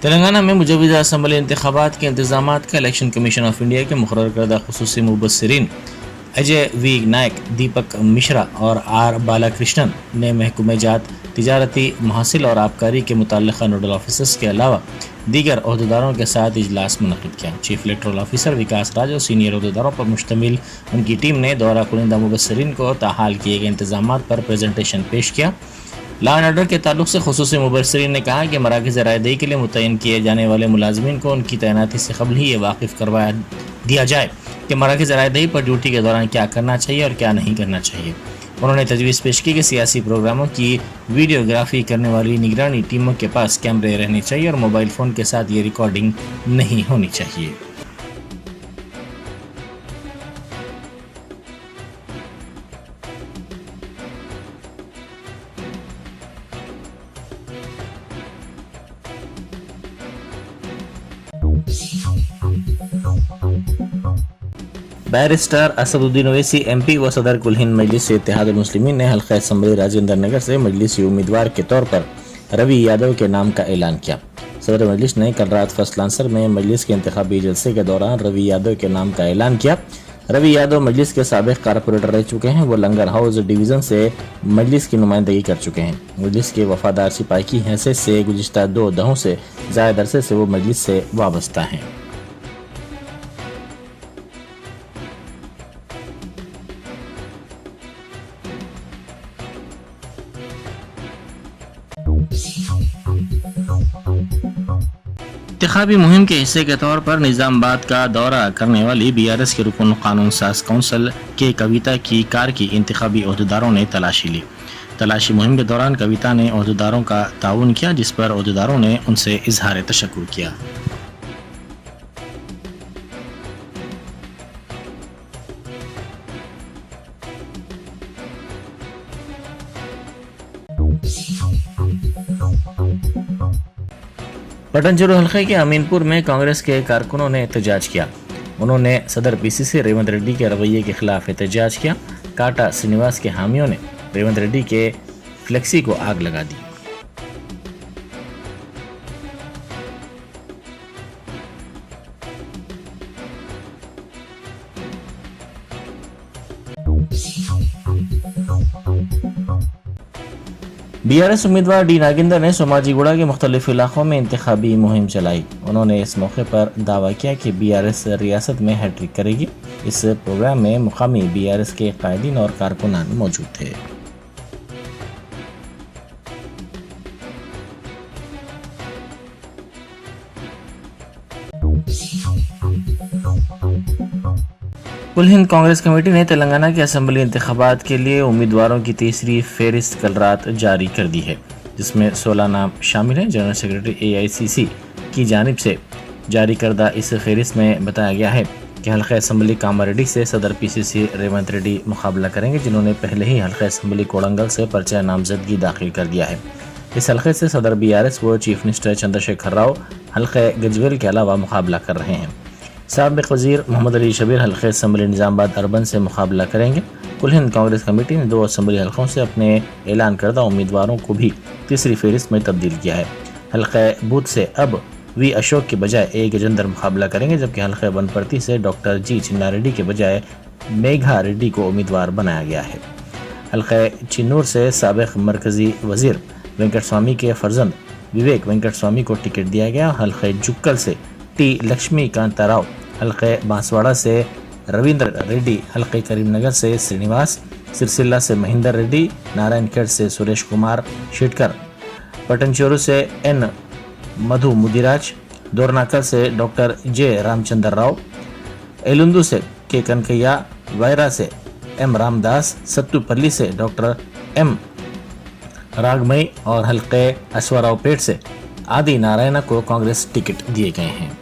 तेलंगाना में मुजव्विज़ा असम्बली इंतखाबात के इंतजामात का इलेक्शन कमीशन ऑफ इंडिया के मुकर्रर करदा खुसूसी मुबस्सिरीन अजय वी नायक, दीपक मिश्रा और आर बालाकृष्णन ने महकूमे जात, तिजारती महासिल और आबकारी के मुतल्लिक़ा नोडल ऑफिसर्स के अलावा दीगर अहदेदारों के साथ इजलास मुनक़िद किया। चीफ इलेक्टोरल ऑफिसर विकास राज और सीनियर अहदेदारों पर मुश्तमिल उनकी टीम ने दौरा कुनिंदा मुबस्सिरीन को ताहाल किए गए इंतजामात पर प्रेजेंटेशन पेश किया। लॉ एंड ऑर्डर के ताल्लुक से खुसूसी मुबस्सिरीन ने कहा कि मराकज़ रायदही के लिए मुतय्यन किए जाने वाले मुलाजमीन को उनकी तैनाती से कबल ही ये वाकिफ़ करवा दिया जाए कि मराकज़ रायदही पर ड्यूटी के दौरान क्या करना चाहिए और क्या नहीं करना चाहिए। उन्होंने तजवीज़ पेश की कि सियासी प्रोग्रामों की वीडियोग्राफी करने वाली निगरानी टीमों के पास कैमरे रहने चाहिए और मोबाइल फ़ोन के साथ ये रिकॉर्डिंग नहीं होनी चाहिए। बैरिस्टर असदुद्दीन ओवैसी MP व सदर कुल हिंद मजलिस से इत्तेहादुल मुस्लिमीन ने हल्का असम्बली राजेंद्र नगर से मजलिसी उम्मीदवार के तौर पर रवि यादव के नाम का ऐलान किया। सदर मजलिस ने कल रात फर्स्ट लांसर में मजलिस के इंतखाबी जलसे के दौरान रवि यादव के नाम का ऐलान किया। रवि यादव मजलिस के साबिक कारपोरेटर रह चुके हैं। वो लंगर हाउस डिवीज़न से मजलिस की नुमाइंदगी कर चुके हैं। मजलिस के वफादार सिपाही की हैसियत से गुज़िश्ता 2 दहों से ज़्यादा अरसे से वो मजलिस से वाबस्ता हैं। इंतखाबी मुहिम के हिस्से के तौर पर निज़ामाबाद का दौरा करने वाली BRS के रुकन कानून साज काउंसिल के कविता की कार की इंतखाबी अहदेदारों ने तलाशी ली। तलाशी मुहिम के दौरान कविता ने अहदेदारों का ताउन किया, जिस पर अहदेदारों ने उनसे इजहार तशक्कुर किया। पटनचेरू हल्के के अमीनपुर में कांग्रेस के कारकुनों ने एहतजाज किया। उन्होंने सदर PCC रेवंत रेड्डी के रवैये के खिलाफ एहतजाज किया। काटा श्रीनिवास के हामियों ने रेवंत रेड्डी के फ्लेक्सी को आग लगा दी। BRS उम्मीदवार डी नागेंद्र ने सोमाजीगुड़ा के मुख्तलिफ इलाकों में इंतखाबी मुहिम चलाई। उन्होंने इस मौके पर दावा किया कि BRS रियासत में हैट्रिक करेगी। इस प्रोग्राम में मुकामी BRS के कायदीन और कारकुनान मौजूद थे। कुल हिंद कांग्रेस कमेटी ने तेलंगाना के असम्बली इंतखाबात के लिए उम्मीदवारों की तीसरी फहरिस्त कल रात जारी कर दी है, जिसमें 16 नाम शामिल हैं। जनरल सेक्रेटरी AICC की जानिब से जारी करदा इस फहरिस्त में बताया गया है कि हल्का असम्बली कामारेड्डी से सदर PCC रेवंत रेड्डी मुकाबला करेंगे, जिन्होंने पहले ही हल्का असम्बली कोडंगल से पर्चा नामजदगी दाखिल कर दिया है। इस हल्के से सदर BRS व चीफ मिनिस्टर चंद्रशेखर राव हल्के गजवेल के अलावा मुकाबला कर रहे हैं। साबिक़ वज़ीर मोहम्मद अली शबीर हल्के असम्बली निज़ामाबाद अर्बन से मुकाबला करेंगे। कुल हिंद कांग्रेस कमेटी ने 2 असम्बली हल्कों से अपने ऐलान करदा उम्मीदवारों को भी तीसरी फहरिस्त में तब्दील किया है। हल्के बूथ से अब V अशोक के बजाय A गजेंद्र मुकाबला करेंगे, जबकि हल्के बनपर्ती से डॉक्टर G चिन्ना रेड्डी के बजाय मेघा रेड्डी को उम्मीदवार बनाया गया है। हल्के चिन्नूर से साबिक़ मरकज़ी वज़ीर वेंकट स्वामी के फर्जंद विवेक वेंकट स्वामी को टिकट दिया गया। हल्के जुक्कल से T लक्ष्मी कांता राव, हल्के बांसवाड़ा से रविंद्र रेड्डी, हल्के करीमनगर से श्रीनिवास, सिरसिल्ला से महेंद्र रेड्डी, नारायणखेड़ से सुरेश कुमार शेटकर, पटनचेरू से N मधु मुदिराज, दोरनाकल से डॉक्टर J रामचंद्र राव, एलुंदू से K कनकैया, वायरा से M रामदास, सत्तूपल्ली से डॉक्टर M रागमई और हल्के अश्वाराव पेट से आदि नारायण को कांग्रेस टिकट दिए गए हैं।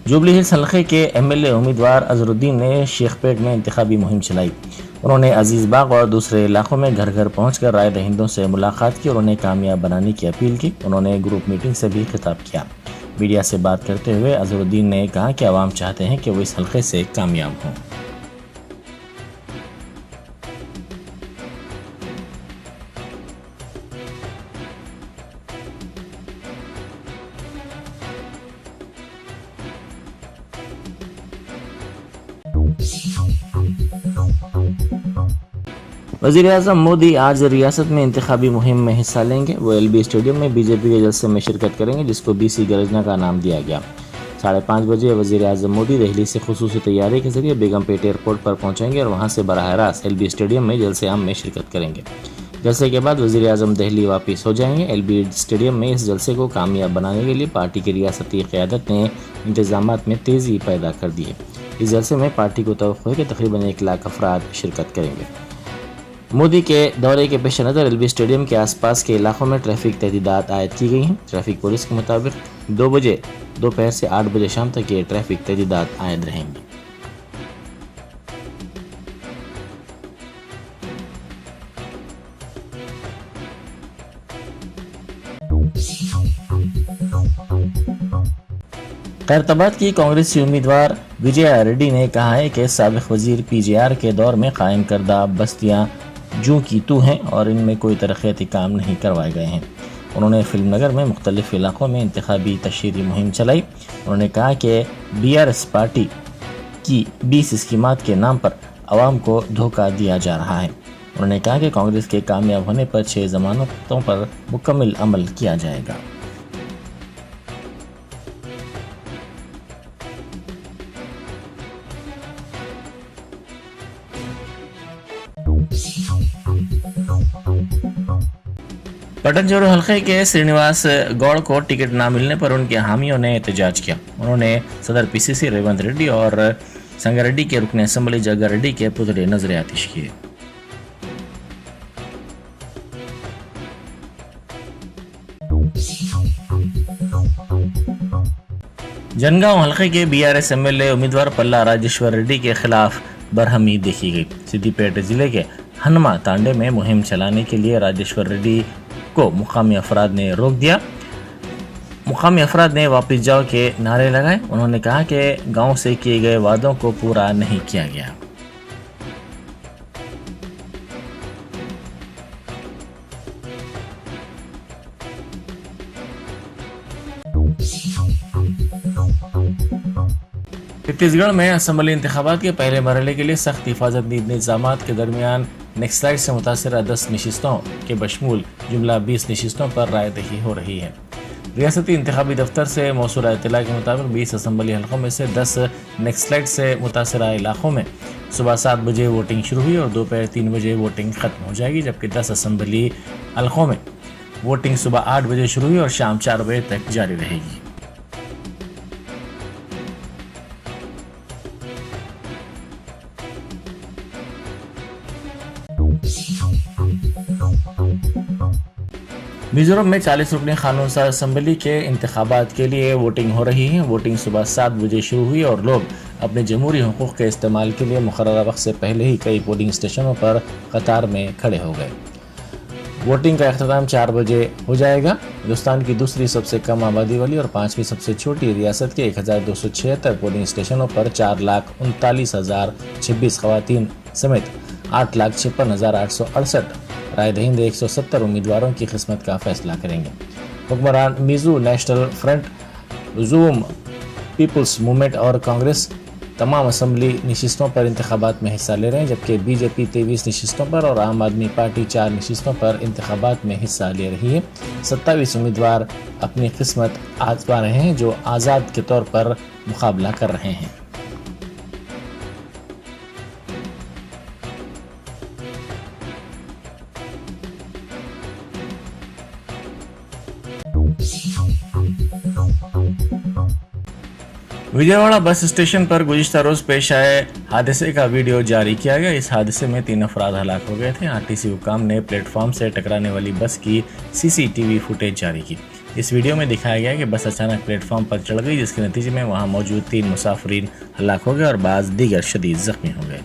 जुबली हिल्स हल्के के MLA उम्मीदवार अजरुद्दीन ने शेखपेट में इंतखाबी मुहिम चलाई। उन्होंने अजीज बाग और दूसरे इलाकों में घर घर पहुंचकर राय दहिंदों से मुलाकात की और उन्हें कामयाब बनाने की अपील की। उन्होंने ग्रुप मीटिंग से भी खिताब किया। मीडिया से बात करते हुए अजहरुद्दीन ने कहा कि आवाम चाहते हैं कि वो इस हल्के से कामयाब हों। वज़ीर-ए-आज़म मोदी आज रियासत में इंतखाबी मुहिम में हिस्सा लेंगे। वो LB स्टेडियम में बीजेपी के जलसे में शिरकत करेंगे, जिसको BC गर्जना का नाम दिया गया। 5:30 बजे वज़ीर-ए-आज़म मोदी दिल्ली से खुसूसी तैयारी के जरिए बेगमपेट एयरपोर्ट पर पहुंचेंगे और वहां से बराह रास्त LB स्टेडियम में जलसे आम में शिरकत करेंगे। जलसे के बाद वज़ीर-ए-आज़म दिल्ली वापस हो जाएंगे। LB स्टेडियम में इस जलसे को कामयाब बनाने के लिए पार्टी की रियासती क़यादत ने इंतजामात में तेज़ी पैदा कर दी है। इस जलसे में पार्टी को तवक्को है कि तकरीबन 1 लाख अफराद शिरकत करेंगे। मोदी के दौरे के पेश नज़र LB स्टेडियम के आसपास के इलाकों में ट्रैफिक तहदीदात आयद की गई हैं। ट्रैफिक पुलिस के मुताबिक 2 बजे दोपहर से 8 बजे शाम तक ये ट्रैफिक तहदीदात आयद रहेंगी। खैरताबाद की कांग्रेसी उम्मीदवार विजया रेड्डी ने कहा है कि साबिक वजीर PJR के दौर में कायम करदा बस्तियां जूं की तू हैं और इनमें कोई तरक्याती काम नहीं करवाए गए हैं। उन्होंने फिल्मनगर में मुख्तलिफ इलाकों में इंतखाबी तशहीरी मुहिम चलाई। उन्होंने कहा कि BRS पार्टी की 20 स्कीमात के नाम पर आवाम को धोखा दिया जा रहा है। उन्होंने कहा कि कांग्रेस के कामयाब होने पर 6 जमानतों पर मुकम्मल अमल किया जाएगा। पटन हल्के के श्रीनिवास गौड़ को टिकट न मिलने पर उनके हामियों ने एहतजाज किया। उन्होंने सदर PCC रेवंत रेड्डी और संगारेड्डी के रुकन असम्बली जग्गारेड्डी के पुतले नजर आतिश किए। जनगांव हल्के के BRS MLA उम्मीदवार पल्ला राजेश्वर रेड्डी के खिलाफ बरहमी देखी गई। सिद्दीपेट जिले के हनुमा तांडे में मुहिम चलाने के लिए राजेश्वर रेड्डी को मुकामी अफराद ने रोक दिया। मुकामी अफराद ने वापस जाओ के नारे लगाए। उन्होंने कहा कि गांव से किए गए वादों को पूरा नहीं किया गया। छत्तीसगढ़ में असम्बली इंतखाबात के पहले मरहले के लिए सख्त हिफाजती इंतजामात के दरमियान नक्सलाइट से मुतासरा 10 नशिस्तों के बशमूल जुमला 20 नशिस्तों पर रायदही हो रही है। रियासती इंतखाबी दफ्तर से मौसूला इत्तला के मुताबिक 20 असम्बली हल्कों में से 10 नक्सलाइट से मुतासरा इलाकों में सुबह 7 बजे वोटिंग शुरू हुई और दोपहर 3 बजे वोटिंग खत्म हो जाएगी, जबकि 10 असम्बली हल्कों में वोटिंग सुबह 8 बजे शुरू हुई और शाम 4 बजे तक जारी रहेगी। मिजोरम में 40 रुकनी कानून साज असम्बली के इंतखाबात के लिए वोटिंग हो रही है। वोटिंग सुबह 7 बजे शुरू हुई और लोग अपने जमहूरी हुकूक के इस्तेमाल के लिए मुकर्ररा वक्त से पहले ही कई पोलिंग स्टेशनों पर कतार में खड़े हो गए। वोटिंग का अख्ताम 4 बजे हो जाएगा। हिंदुस्तान की दूसरी सबसे कम आबादी वाली और 5वीं सबसे छोटी रियासत के 1276 पोलिंग स्टेशनों पर 4,39,026 खवातीन समेत 8,56,868 राय दहिंदे 170 उम्मीदवारों की किस्मत का फैसला करेंगे। हुक्मरान Mizo national front, zoom people's movement और कांग्रेस तमाम असम्बली नशिस्तों पर इंतखाबात में हिस्सा ले रहे हैं, जबकि बीजेपी 23 नशिस्तों पर और आम आदमी पार्टी 4 नशिस्तों पर इंतखाबात में हिस्सा ले रही है। 27 उम्मीदवार अपनी किस्मत आजमा रहे हैं, जो आज़ाद के तौर पर मुकाबला कर रहे हैं। विजयवाड़ा बस स्टेशन पर गुज़िश्ता रोज पेश आए हादसे का वीडियो जारी किया गया। इस हादसे में 3 अफराद हलाक हो गए थे। RTC हुकाम ने प्लेटफॉर्म से टकराने वाली बस की CCTV फुटेज जारी की। इस वीडियो में दिखाया गया कि बस अचानक प्लेटफॉर्म पर चढ़ गई, जिसके नतीजे में वहां मौजूद 3 मुसाफिरीन हलाक हो गए और बाज़ दीगर शदीद जख्मी हो गए।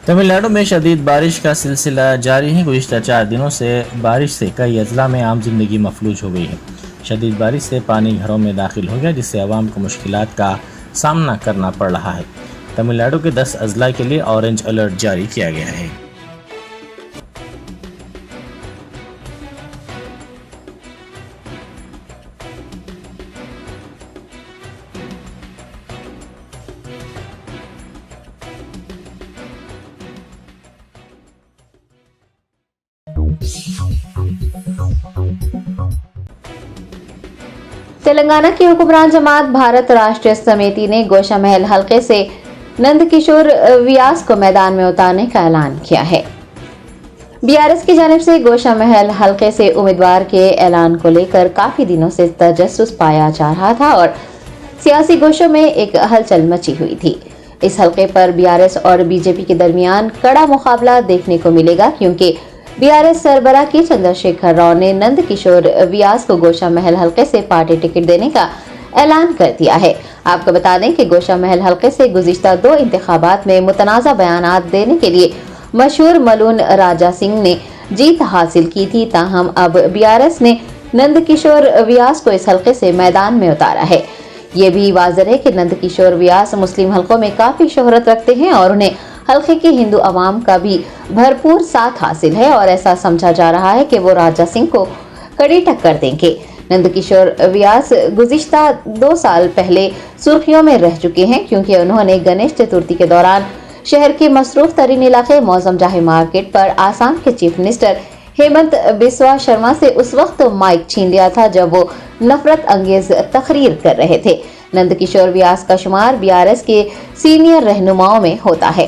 तमिलनाडु में शदीद बारिश का सिलसिला जारी है। गुज़िश्ता 4 दिनों से बारिश से कई अजला में आम जिंदगी मफलूज हो गई है। शदीद बारिश से पानी घरों में दाखिल हो गया, जिससे आवाम को मुश्किलात का सामना करना पड़ रहा है। तमिलनाडु के 10 अजला के लिए ऑरेंज अलर्ट जारी किया गया है। तेलंगाना की हुक्मरान जमात भारत राष्ट्रीय समिति ने गोशा महल हलके से नंदकिशोर व्यास को मैदान में उतारने का ऐलान किया है। बीआरएस की जानिब से गोशा महल हलके से उम्मीदवार के ऐलान को लेकर काफी दिनों से तजस्सुस पाया जा रहा था और सियासी गोशों में एक हलचल मची हुई थी। इस हलके पर बीआरएस और बीजेपी के दरमियान कड़ा मुकाबला देखने को मिलेगा, क्योंकि बीआरएस सरबराह की चंद्रशेखर राव ने नंदकिशोर व्यास को गोशा महल हलके से पार्टी टिकट देने का ऐलान कर दिया है। आपको बता दें कि गोशा महल हलके से गुज़िश्ता 2 इंतखाबात में मुतनाज़ा बयानात देने के लिए मशहूर मलून राजा सिंह ने जीत हासिल की थी। ताहम अब बीआरएस ने नंदकिशोर व्यास को इस हलके से मैदान में उतारा है। ये भी वाज़ेह है कि नंदकिशोर व्यास मुस्लिम हलकों में काफी शोहरत रखते हैं और उन्हें हलके की हिंदू अवाम का भी भरपूर साथ हासिल है और ऐसा समझा जा रहा है कि वो राजा सिंह को कड़ी टक्कर देंगे। नंदकिशोर व्यास गुज़िश्ता 2 साल पहले सुर्खियों में रह चुके हैं, क्योंकि उन्होंने गणेश चतुर्थी के दौरान शहर के मसरूफ तरीन इलाके मौसम जाहे मार्केट पर आसाम के चीफ मिनिस्टर हेमंत बिस्वा शर्मा से उस वक्त माइक छीन लिया था जब वो नफरत अंगेज तकरीर कर रहे थे। नंदकिशोर व्यास का शुमार बीआरएस के सीनियर रहनुमाओं में होता है।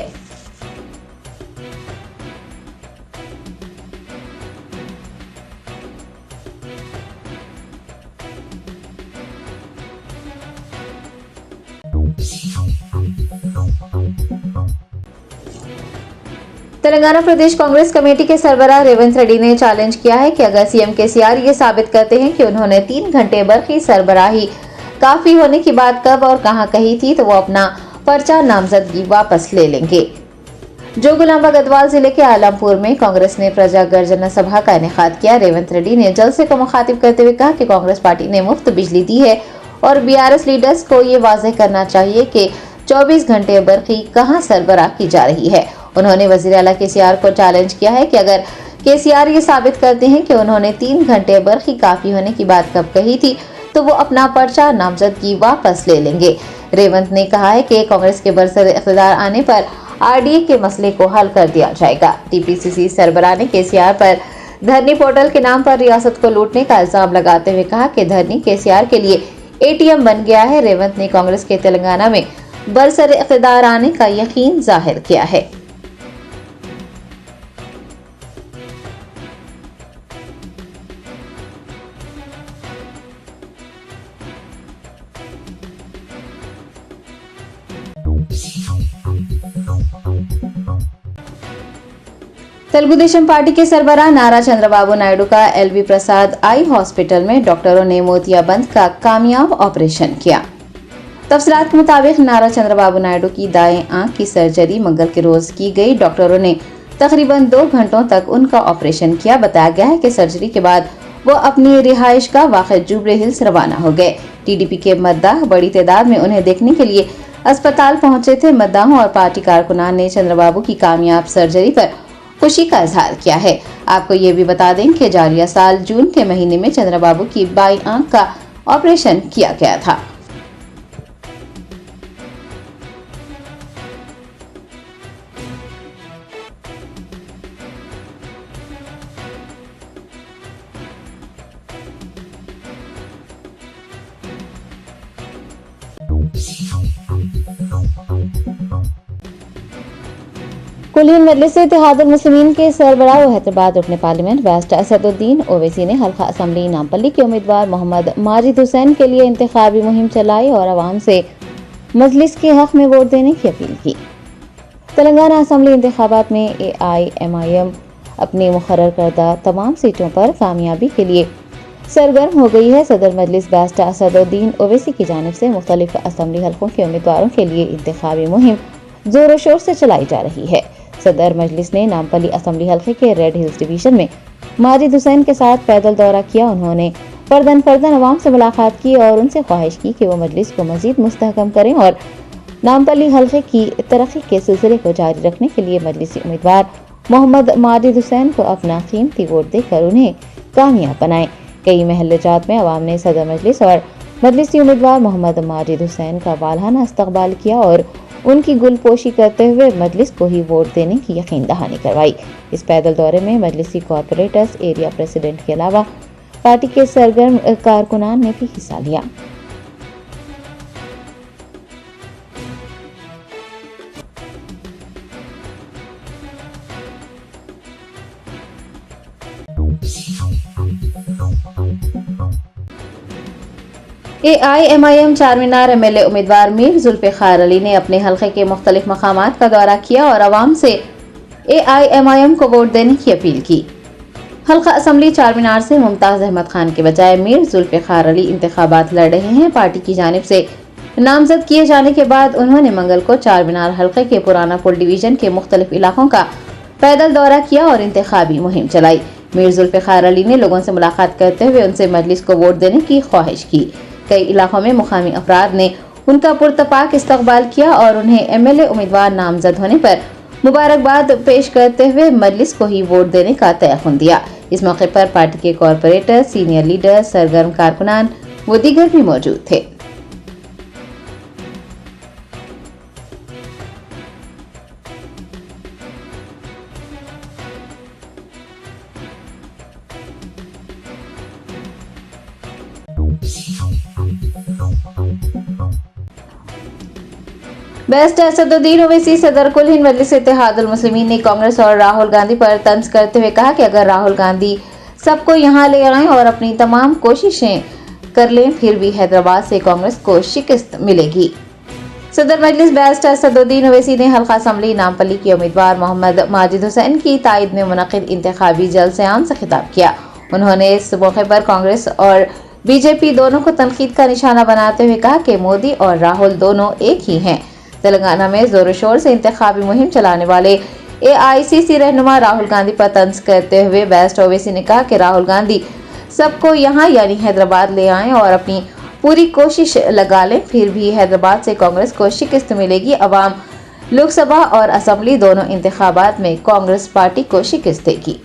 तेलंगाना प्रदेश कांग्रेस कमेटी के सरबराह रेवंत रेड्डी ने चैलेंज किया है कि अगर सीएम केसीआर ये साबित करते हैं कि उन्होंने 3 घंटे बरखी सरबराही काफी होने की बात कब और कहां कही थी, तो वो अपना पर्चा नामजदगी वापस ले लेंगे। जोगुलांबा गढ़वाल जिले के आलमपुर में कांग्रेस ने प्रजा गर्जना सभा का इनेकाद किया। रेवंत रेड्डी ने जलसे को मुखातिब करते हुए कहा कि कांग्रेस पार्टी ने मुफ्त बिजली दी है और बीआरएस लीडर्स को ये वाज़ेह करना चाहिए कि 24 घंटे बरखी कहां सरबराह की जा रही है। उन्होंने वजीर आला केसीआर को चैलेंज किया है कि अगर केसीआर ये साबित करते हैं कि उन्होंने 3 घंटे बरखी काफी होने की बात कब कही थी, तो वो अपना पर्चा नामजदगी वापस ले लेंगे। रेवंत ने कहा है कि कांग्रेस के बरसर इख्तियार आने पर आरडीए के मसले को हल कर दिया जाएगा। टीपीसीसी सरबराह ने केसीआर पर धरनी पोर्टल के नाम पर रियासत को लूटने का इल्जाम लगाते हुए कहा कि धरनी केसीआर के लिए एटीएम बन गया है। रेवंत ने कांग्रेस के तेलंगाना में बरसर इख्तियार आने का यकीन जाहिर किया है। तेलुगु देशम पार्टी के सरबराह नारा चंद्रबाबू नायडू का एलवी प्रसाद आई हॉस्पिटल में डॉक्टरों ने मोतियाबंद का कामयाब ऑपरेशन किया। तफसीलात के मुताबिक नारा चंद्रबाबू नायडू की दाएं आंख की सर्जरी मंगल के रोज की गई। डॉक्टरों ने तकरीबन 2 घंटों तक उनका ऑपरेशन किया। बताया गया है कि सर्जरी के बाद वो अपनी रिहाइश का वाक़ जुबली हिल्स रवाना हो गए। टीडीपी के मद्दाह बड़ी तादाद में उन्हें देखने के लिए अस्पताल पहुंचे थे। मद्दाहों और पार्टी कारकुनान ने चंद्रबाबू की कामयाब सर्जरी पर खुशी का इजहार किया है। आपको ये भी बता दें कि जारिया साल जून के महीने में चंद्रबाबू की बाईं आंख का ऑपरेशन किया गया था। कुलीन मजलिस इत्तेहादुल मुस्लिमीन के सरबराह व हैदराबाद रुकन पार्लियामेंट बैरिस्टर असदुद्दीन ओवैसी ने हल्का असम्बली नामपल्ली के उम्मीदवार मोहम्मद माजिद हुसैन के लिए इंतखाबी मुहिम चलाई और आवाम से मजलिस के हक में वोट देने की अपील की। तेलंगाना असम्बली इंतखाबात में AIMIM अपनी मुकर्रर करदा तमाम सीटों पर कामयाबी के लिए सरगर्म हो गई है। सदर मजलिस बैरिस्टर असदुद्दीन ओवैसी की जानिब से मुख्तलिफ असम्बली हल्कों के उम्मीदवारों के लिए इंतखाबी मुहिम जोरों शोर से चलाई जा रही है। सदर मजलिस ने नामपल्ली असम्बली हल्के के रेड हिल्स डिवीजन में माजिद हुसैन के साथ पैदल दौरा किया। उन्होंने फर्दन अवाम से मुलाकात की और उनसे ख्वाहिश की कि वो मजलिस को मजीद मुस्तहकम करें और नामपल्ली हल्के की तरक्की के सिलसिले को जारी रखने के लिए मजलिसी उम्मीदवार मोहम्मद माजिद हुसैन को अपना कीमती वोट देकर उन्हें कामयाब बनाएं। कई महल्ले जात में अवाम ने सदर मजलिस और मजलिसी उम्मीदवार मोहम्मद माजिद हुसैन का वालहाना इस्तकबाल किया और उनकी गुलपोशी करते हुए मजलिस को ही वोट देने की यकीन दहानी करवाई। इस पैदल दौरे में मजलिसी कॉरपोरेटर्स, एरिया प्रेसिडेंट के अलावा पार्टी के सरगर्म कारकुनान ने भी हिस्सा लिया। AIMIM चारमीनार MLA उम्मीदवार मीर जुल्फिकार अली ने अपने हल्के के मुख्तलिफ मकामात का दौरा किया और आवाम से AIMIM को वोट देने की अपील की। हल्का असम्बली चारमीनार से मुमताज अहमद खान के बजाय मीर जुल्फिकार अली इंतखाबात लड़ रहे हैं। पार्टी की जानिब से नामजद किए जाने के बाद उन्होंने मंगल को चारमीनार हल्के के पुराना पुल डिवीजन के मुख्तलिफ इलाकों का पैदल दौरा किया और इंतखाबी मुहिम चलाई। मीर जुल्फिकार अली ने लोगों से मुलाकात करते हुए उनसे मजलिस को वोट देने की ख्वाहिश की। कई इलाकों में मुकामी अफराद ने उनका पुरतपाक इस्तकबाल किया और उन्हें MLA उम्मीदवार नामजद होने पर मुबारकबाद पेश करते हुए मजलिस को ही वोट देने का तयख्खुन दिया। इस मौके पर पार्टी के कॉरपोरेटर, सीनियर लीडर, सरगर्म कारकुनान व दीगर भी मौजूद थे। बेस्ट असदुद्दीन ओवैसी सदर कुल हिंद मजलिस इत्तेहादुल मुस्लिमीन ने कांग्रेस और राहुल गांधी पर तंज करते हुए कहा कि अगर राहुल गांधी सबको यहां ले आएं और अपनी तमाम कोशिशें कर लें, फिर भी हैदराबाद से कांग्रेस को शिकस्त मिलेगी। सदर मजलिस बेस्ट असदुद्दीन ओवैसी ने हल्का असम्बली नामपल्ली के उम्मीदवार मोहम्मद माजिद हुसैन की तायद में मुनक़िद इंतखाबी जलसे आम से खिताब किया। उन्होंने इस मौके पर कांग्रेस और BJP दोनों को तनकीद का निशाना बनाते हुए कहा कि मोदी और राहुल दोनों एक ही हैं। तेलंगाना में जोर शोर से इंतखाबी मुहिम चलाने वाले AICC रहनुमा राहुल गांधी पर तंज करते हुए बेस्ट ओवैसी ने कहा कि राहुल गांधी सबको यहाँ यानी हैदराबाद ले आएं और अपनी पूरी कोशिश लगा लें, फिर भी हैदराबाद से कांग्रेस को शिकस्त मिलेगी। अवाम लोकसभा और असम्बली दोनों इंतखाबात में कांग्रेस पार्टी को शिकस्त देगी।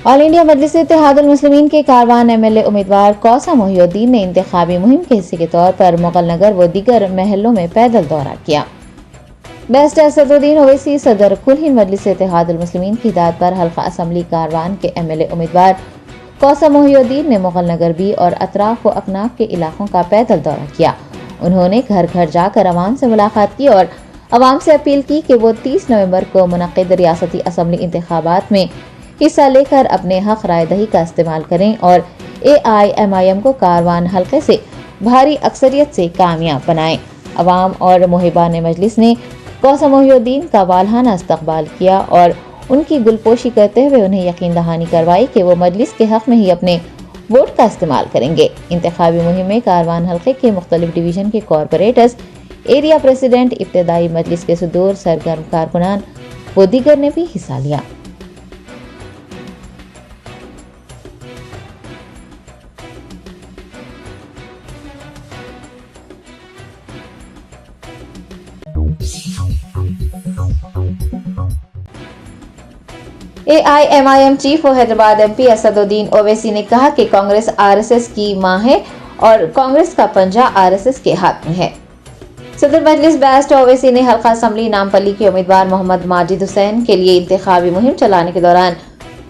ऑल इंडिया मजलिस इत्तेहादुल मुस्लिमीन के कारवान MLA उम्मीदवार कौसा मोहिउद्दीन ने इंतखाबी मुहिम के हिस्से के तौर पर मुगल नगर व दीगर महलों में पैदल दौरा किया। बेस्ट असदुद्दीन ओवैसी सदर कुल हिंद मजलिस इत्तेहादुल मुस्लिमीन की हिदायत पर हल्का असम्बली कारवान के MLA उम्मीदवार कौसा मोहिउद्दीन ने मुगल नगर B और अतराफ व अकनाफ के इलाकों का पैदल दौरा किया। उन्होंने घर घर जाकर अवाम से मुलाकात की और अवाम से अपील की कि वो 30 नवंबर को मुनक़िद रियासती असम्बली इंतखाबात में हिस्सा लेकर अपने हक राय दही का इस्तेमाल करें और AIMIM को कारवान हल्के से भारी अक्सरियत से कामयाब बनाएं। अवाम और मुहिबान मजलिस ने कौसा मोहिउद्दीन का वालहाना इस्तकबाल किया और उनकी गुलपोशी करते हुए उन्हें यकीन दहानी करवाई कि वो मजलिस के हक में ही अपने वोट का इस्तेमाल करेंगे। इंतखाबी मुहिम में कारवान हल्के के मुख्तलिफ डिवीजन के कॉरपोरेटर्स, एरिया प्रेसिडेंट, इब्तदाई मजलिस के सदूर, सरगर्म कारकुनान व दीगर ने भी हिस्सा लिया। AIMIM चीफ व हैदराबाद MP असदुद्दीन ओवैसी ने कहा कि कांग्रेस RSS की मां है और कांग्रेस का पंजा RSS के हाथ में है। सदर मजलिस बेस्ट ओवैसी ने हल्का असम्बली नामपल्ली के उम्मीदवार मोहम्मद माजिद हुसैन के लिए इंतखाबी मुहिम चलाने के दौरान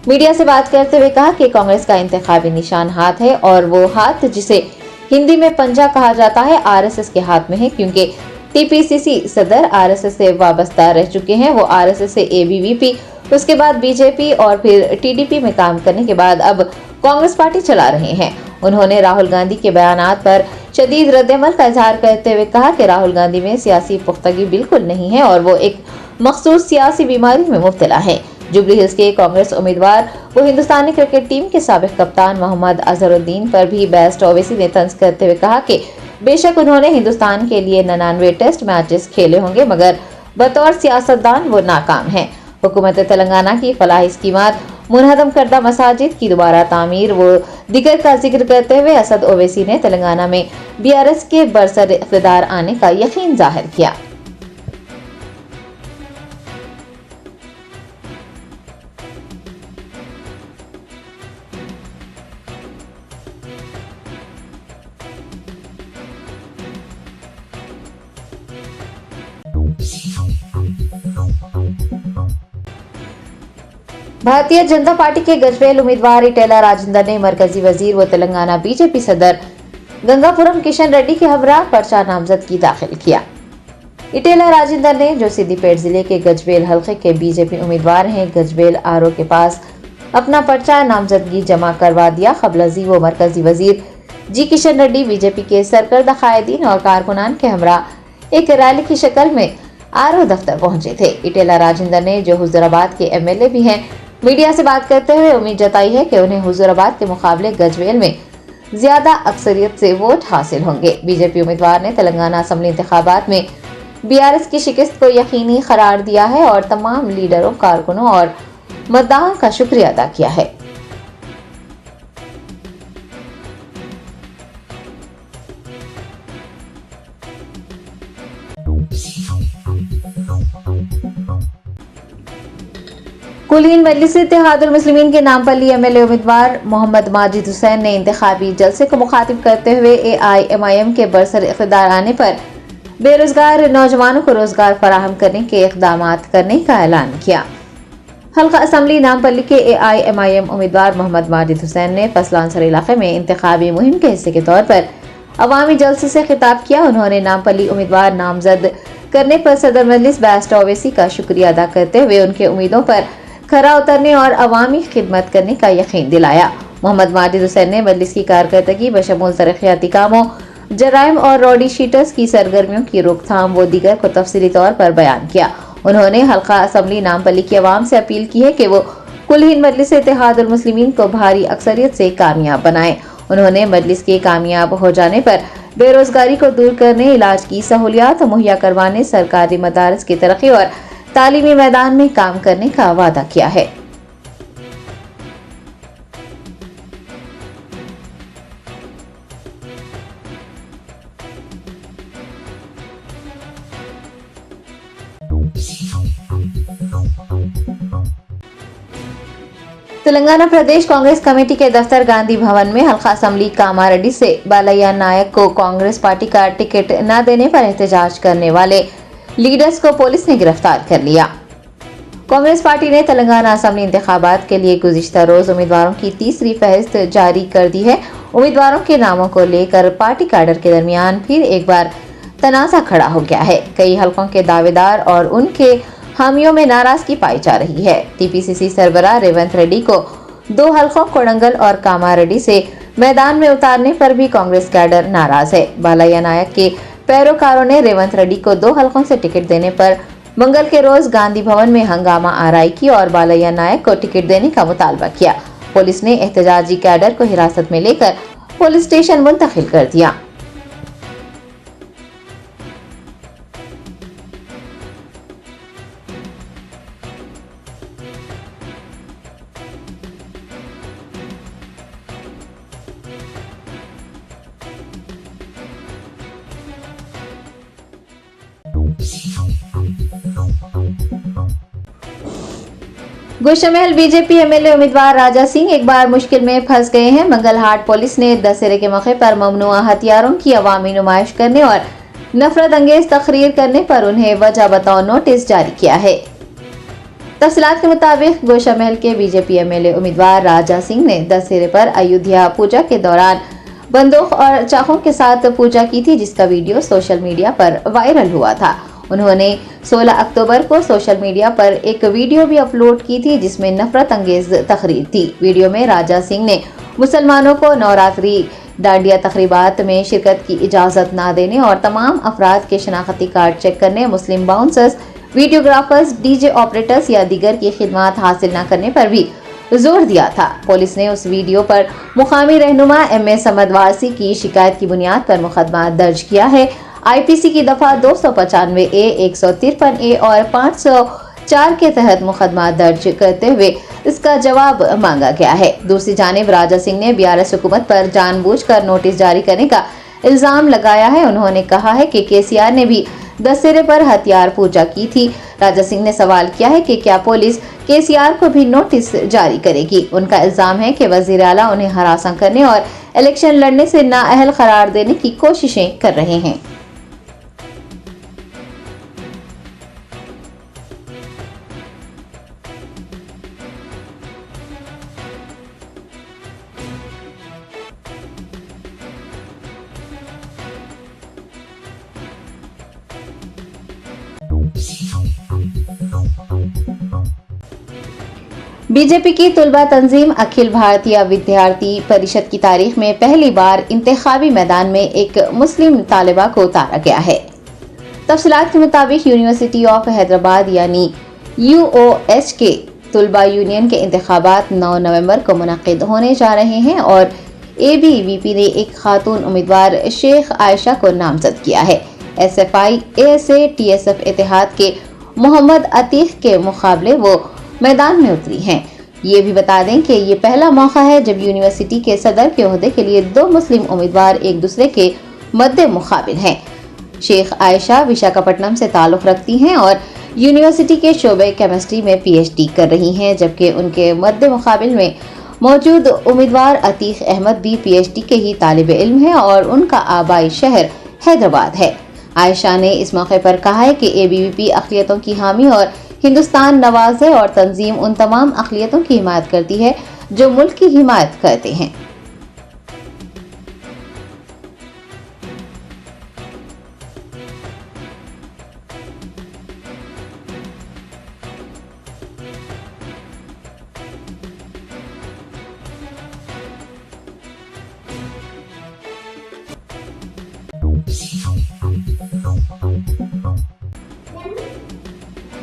मीडिया से बात करते हुए कहा कि कांग्रेस का इंतखाबी निशान हाथ है और वो हाथ जिसे हिंदी में पंजा कहा जाता है RSS के हाथ में है, क्योंकि TPCC सदर RSS से वाबस्ता रह चुके हैं। वो RSS से ABVP, उसके बाद BJP और फिर TDP में काम करने के बाद अब कांग्रेस पार्टी चला रहे हैं। उन्होंने राहुल गांधी के बयानात पर शदीद रद्दअमल का इजहार करते हुए कहा कि राहुल गांधी में सियासी पुख्तगी बिल्कुल नहीं है और वो एक मखसूस सियासी बीमारी में मुब्तला है जुबली हिल्स के कांग्रेस उम्मीदवार व हिंदुस्तानी क्रिकेट टीम के साबिक कप्तान मोहम्मद अजहरुद्दीन पर भी बेस्ट ओवैसी ने तंज करते हुए कहा कि बेशक उन्होंने हिंदुस्तान के लिए 99 टेस्ट मैचेस खेले होंगे, मगर बतौर सियासतदान वो नाकाम हैं। हुकूमत तेलंगाना की फलाही स्कीमात, मुनहदम करदा मसाजिद की दोबारा तामीर व दिगर का जिक्र करते हुए असद ओवैसी ने तेलंगाना में बीआरएस के बरसर इख्तिदार आने का यकीन जाहिर किया। भारतीय जनता पार्टी के गजवेल उम्मीदवार इटेला राजेंदर ने मरकजी वजीर व तेलंगाना बीजेपी सदर गंगापुरम किशन रेड्डी के हमरा पर्चा नामजदगी दाखिल किया। इटेला राजेंदर ने, जो सिद्दीपेट जिले के गजवेल हल्के के बीजेपी उम्मीदवार हैं, गजवेल आरओ के पास अपना पर्चा नामजदगी जमा करवा दिया। खबलजी व मरकजी वजीर जी किशन रेड्डी बीजेपी के सरकर्दा कायदीन और कारकुनान के हमरा एक रैली की शक्ल में आरओ दफ्तर पहुंचे थे। इटेला राजेंदर ने, जो हुजूराबाद के एमएलए भी हैं, मीडिया से बात करते हुए उम्मीद जताई है कि उन्हें हुजूराबाद के मुकाबले गजवेल में ज्यादा अक्सरियत से वोट हासिल होंगे। बीजेपी उम्मीदवार ने तेलंगाना असेंबली इंतखाबात में बीआरएस की शिकस्त को यकीनी करार दिया है और तमाम लीडरों, कारकुनों और मतदाताओं का शुक्रिया अदा किया है। कुलीन मजलिस इत्तेहादुल मुस्लिमीन के नामपल्ली एमएलए उम्मीदवार मोहम्मद माजिद हुसैन ने इंतखाबी जलसे को मुखातिब करते हुए एआईएमआईएम के बरसर इख्तिदार आने पर बेरोजगार नौजवानों को रोजगार फराहम करने के इकदाम करने का ऐलान किया। हल्का असेंबली नामपल्ली के एआईएमआईएम उम्मीदवार मोहम्मद माजिद हुसैन ने फसलांसर इलाके में इंतखाबी मुहिम के हिस्से के तौर पर अवामी जलसे से खिताब किया। उन्होंने नामपल्ली उम्मीदवार नामजद करने पर सदर मजलिस बैस्ट ओवैसी का शुक्रिया अदा करते हुए उनके उम्मीदों पर खरा उतरने और अवामी खिदमत करने का यकीन दिलाया। मोहम्मद माजिद हुसैन ने मजलिस की कारकर्दगी बशमूल तरक्याती कामों, जराइम और रॉडी शीटर्स की सरगर्मियों की रोकथाम व दीगर को तफसीली तौर पर बयान किया। उन्होंने हल्का असेंबली नामपल्ली की आवाम से अपील की है कि वो कुल मजलिस इत्तेहादुल मुस्लिमीन को भारी अक्सरियत से कामयाब बनाएं। उन्होंने मजलिस के कामयाब हो जाने पर बेरोजगारी को दूर करने, इलाज की सहूलियात मुहैया करवाने, सरकारी मदारिस की तरक्की और तालीमी मैदान में काम करने का वादा किया है। तेलंगाना प्रदेश कांग्रेस कमेटी के दफ्तर गांधी भवन में हल्का असेंबली कामारेड्डी से बालैया नायक को कांग्रेस पार्टी का टिकट न देने पर एहतजाज करने वाले लीडर्स को पुलिस ने गिरफ्तार कर लिया। कांग्रेस पार्टी ने तेलंगाना असेंबली इंतखाबात के लिए गुज़िश्ता रोज उम्मीदवारों की तीसरी फहरिस्त जारी कर दी है। उम्मीदवारों के नामों को लेकर पार्टी कैडर के दरमियान फिर एक बार तनाज़ा खड़ा हो गया है। कई हलकों के दावेदार और उनके हामियों में नाराजगी पाई जा रही है। टीपीसीसी सरबराह रेवंत रेड्डी को 2 हलकों कोडंगल और कामारेड्डी से मैदान में उतारने पर भी कांग्रेस कैडर नाराज है। बालैया नायक के पैरोकारों ने रेवंत रेड्डी को 2 हलकों से टिकट देने पर मंगल के रोज गांधी भवन में हंगामा आराई की और बालैया नायक को टिकट देने का मुतालबा किया। पुलिस ने एहतजाजी कैडर को हिरासत में लेकर पुलिस स्टेशन मुंतकिल कर दिया। गोशामहल बीजेपी एमएलए उम्मीदवार राजा सिंह एक बार मुश्किल में फंस गए हैं। मंगलहाट पुलिस ने दशहरे के मौके पर ममनुआ हथियारों की अवामी नुमाइश करने और नफरत अंगेज तकरीर करने पर उन्हें वजह बताओ नोटिस जारी किया है। तफसीलात के मुताबिक गोशामहल के बीजेपी एमएलए उम्मीदवार राजा सिंह ने दशहरे पर अयोध्या पूजा के दौरान बंदूक और चाकू के साथ पूजा की थी, जिसका वीडियो सोशल मीडिया पर वायरल हुआ था। उन्होंने 16 अक्टूबर को सोशल मीडिया पर एक वीडियो भी अपलोड की थी जिसमें नफरत अंगेज तकरीर थी। वीडियो में राजा सिंह ने मुसलमानों को नवरात्रि डांडिया तकरीबात में शिरकत की इजाजत न देने और तमाम अफराद के शनाख्ती कार्ड चेक करने, मुस्लिम बाउंसर्स वीडियोग्राफर्स, डीजे ऑपरेटर्स या दीगर की खिदमत हासिल न करने पर भी जोर दिया था। पुलिस ने उस वीडियो पर मुकामी रहनुमा एम.ए. समद वारसी की शिकायत की बुनियाद पर मुकदमा दर्ज किया है। आईपीसी की दफा 295A, 153A और 504 के तहत मुकदमा दर्ज करते हुए इसका जवाब मांगा गया है। दूसरी जानिब राजा सिंह ने बीआरएस हुकूमत पर जानबूझकर नोटिस जारी करने का इल्जाम लगाया है। उन्होंने कहा है कि केसीआर ने भी दशहरे पर हथियार पूजा की थी। राजा सिंह ने सवाल किया है कि क्या पुलिस केसीआर को भी नोटिस जारी करेगी। उनका इल्जाम है कि वजीर आला उन्हें हरासा करने और इलेक्शन लड़ने से नाअहल करार देने की कोशिशें कर रहे हैं। बीजेपी की तुलबा तंजीम अखिल भारतीय विद्यार्थी परिषद की तारीख में पहली बार इंतखाबी मैदान में एक मुस्लिम तालिबा को उतारा गया है। तफसीलात के मुताबिक यूनिवर्सिटी ऑफ हैदराबाद यानी UOH के तुलबा यूनियन के इंतखाबात 9 नवंबर को मुनक्किद होने जा रहे हैं और ABVP ने एक खातून उम्मीदवार शेख आयशा को नामजद किया है। SFI, ASA, TSF इत्तेहाद के मोहम्मद अतीक के मुकाबले वो मैदान में उतरी हैं। ये भी बता दें कि ये पहला मौका है जब यूनिवर्सिटी के सदर के ओहदे के लिए 2 मुस्लिम उम्मीदवार एक दूसरे के मद्दे मुकाबिल हैं। शेख आयशा विशाखापट्टनम से ताल्लुक रखती हैं और यूनिवर्सिटी के शोबे केमिस्ट्री में PhD कर रही हैं, जबकि उनके मद्दे मुकाबिल में मौजूद उम्मीदवार अतीक अहमद भी PhD के ही तालिब इल्म है और उनका आबाई शहर हैदराबाद है। आयशा ने इस मौके पर कहा है कि ABVP अक़लियतों की हामी और हिंदुस्तान नवाज है और तंजीम उन तमाम अक़लियतों की हिमायत करती है जो मुल्क की हिमायत करते हैं।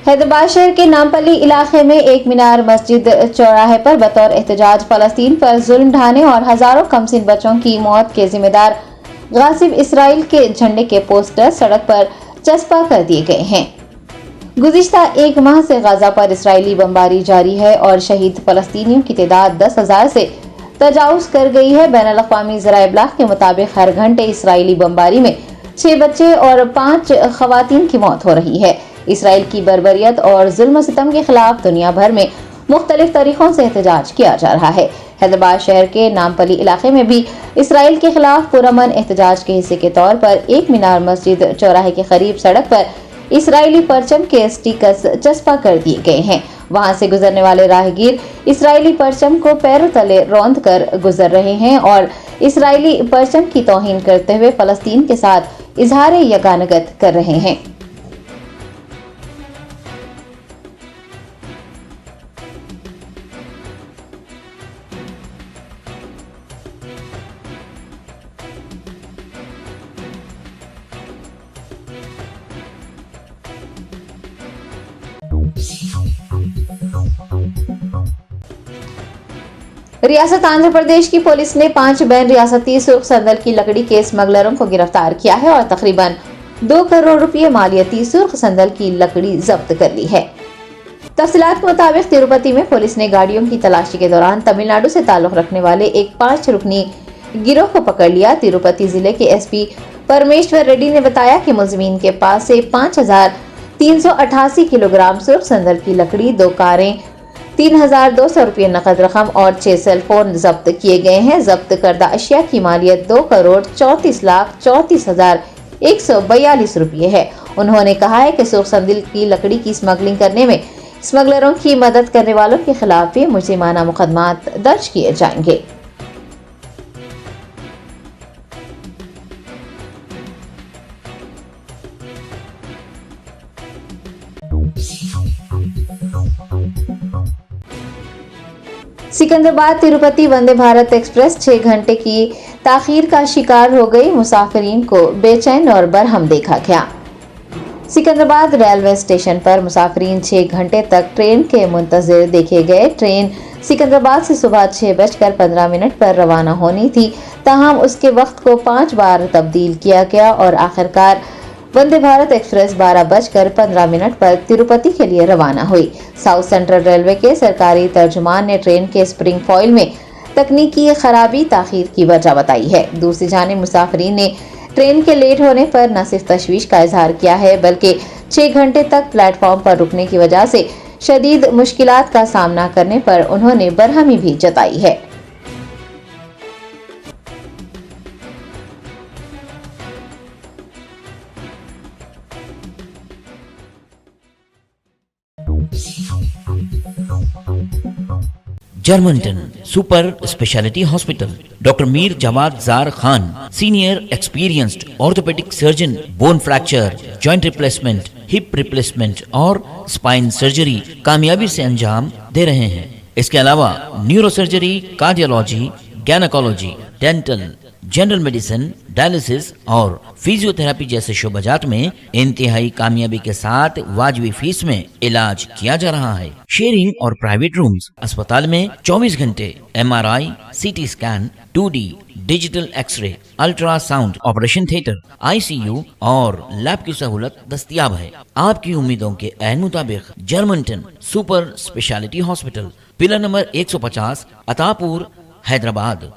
हैदराबाद शहर के नामपल्ली इलाके में एक मीनार मस्जिद चौराहे पर बतौर एहतजाज फलस्तीन पर जुल्म ढाने और हजारों कमसिन बच्चों की मौत के जिम्मेदार गासिब इसराइल के झंडे के पोस्टर सड़क पर चस्पा कर दिए गए हैं। गुज़िश्ता एक माह से गाजा पर इसराइली बमबारी जारी है और शहीद फलस्तीनियों की तादाद 10,000 से तजावुज कर गई है। बैनुल-अक़वामी ज़राए इब्लाग के मुताबिक हर घंटे इसराइली बमबारी में 6 बच्चे और 5 खवातीन की मौत हो रही है। इसराइल की बर्बरियत और जुल्म सितम के खिलाफ दुनिया भर में मुख्तलिफ तरीकों से एहतजाज किया जा रहा है। हैदराबाद शहर के नामपल्ली इलाके में भी इसराइल के खिलाफ पुरअमन एहतजाज के हिस्से के तौर पर एक मीनार मस्जिद चौराहे के करीब सड़क पर इसराइली परचम के स्टिकर्स चस्पा कर दिए गए हैं। वहां से गुजरने वाले राहगीर इसराइली परचम को पैरों तले रौंद कर गुजर रहे हैं और इसराइली परचम की तौहीन करते हुए फलस्तीन के साथ इजहार यगानगत कर रहे हैं। रियासत आंध्र प्रदेश की पुलिस ने 5 बैन रियासती सुर्ख संदल की लकड़ी के स्मगलरों को गिरफ्तार किया है और तकरीबन 2 करोड़ रुपए मालियती सुर्ख संदल की लकड़ी जब्त कर ली है। तफसीलात के मुताबिक तिरुपति में पुलिस ने गाड़ियों की तलाशी के दौरान तमिलनाडु से ताल्लुक रखने वाले एक 5 रुकनी गिरोह को पकड़ लिया। तिरुपति जिले के SP परमेश्वर रेड्डी ने बताया कि मुलजिमीन के पास से 5,388 किलोग्राम सुर्ख संदल की लकड़ी, 2 कारें, 3,200 रुपये नकद रकम और 6 सेलफोन जब्त किए गए हैं। जब्त करदा अशिया की मालियत 2,34,34,142 रुपये है। उन्होंने कहा है कि सुर्ख संदल की लकड़ी की स्मगलिंग करने में स्मगलरों की मदद करने वालों के खिलाफ भी मुजरिमाना मुकदमात दर्ज किए जाएंगे। सिकंदराबाद तिरुपति वंदे भारत एक्सप्रेस 6 घंटे की ताखीर का शिकार हो गई। मुसाफिरीन को बेचैन और बरहम देखा गया। सिकंदराबाद रेलवे स्टेशन पर मुसाफिरीन 6 घंटे तक ट्रेन के मुंतजिर देखे गए। ट्रेन सिकंदराबाद से सुबह 6:15 पर रवाना होनी थी, ताहम उसके वक्त को 5 बार तब्दील किया गया और आखिरकार वंदे भारत एक्सप्रेस 12:15 पर तिरुपति के लिए रवाना हुई। साउथ सेंट्रल रेलवे के सरकारी तर्जुमान ने ट्रेन के स्प्रिंग फॉइल में तकनीकी खराबी ताखीर की वजह बताई है। दूसरी जानिब मुसाफिरीन ने ट्रेन के लेट होने पर न सिर्फ तशवीश का इजहार किया है, बल्कि 6 घंटे तक प्लेटफॉर्म पर रुकने की वजह से शदीद मुश्किलात का सामना करने पर उन्होंने बरहमी भी जताई है। जर्मनटन super speciality hospital, doctor Mir Jawad Jar Khan, senior experienced orthopaedic surgeon, bone fracture, joint replacement, hip replacement और स्पाइन सर्जरी कामयाबी से अंजाम दे रहे हैं। इसके अलावा neuro surgery, cardiology, gynaecology, dental, general medicine, dialysis और फिजियोथेरेपी जैसे शोबाजात में इंतहाई कामयाबी के साथ वाजबी फीस में इलाज किया जा रहा है। शेयरिंग और प्राइवेट रूम्स, अस्पताल में 24 घंटे MRI, CT scan, 2D digital x-ray, ultrasound, operation theatre, ICU और लैब की सहूलत दस्तयाब है। आपकी उम्मीदों के ऐन मुताबिक Germanten super speciality hospital, pillar number 150, Attapur, Hyderabad.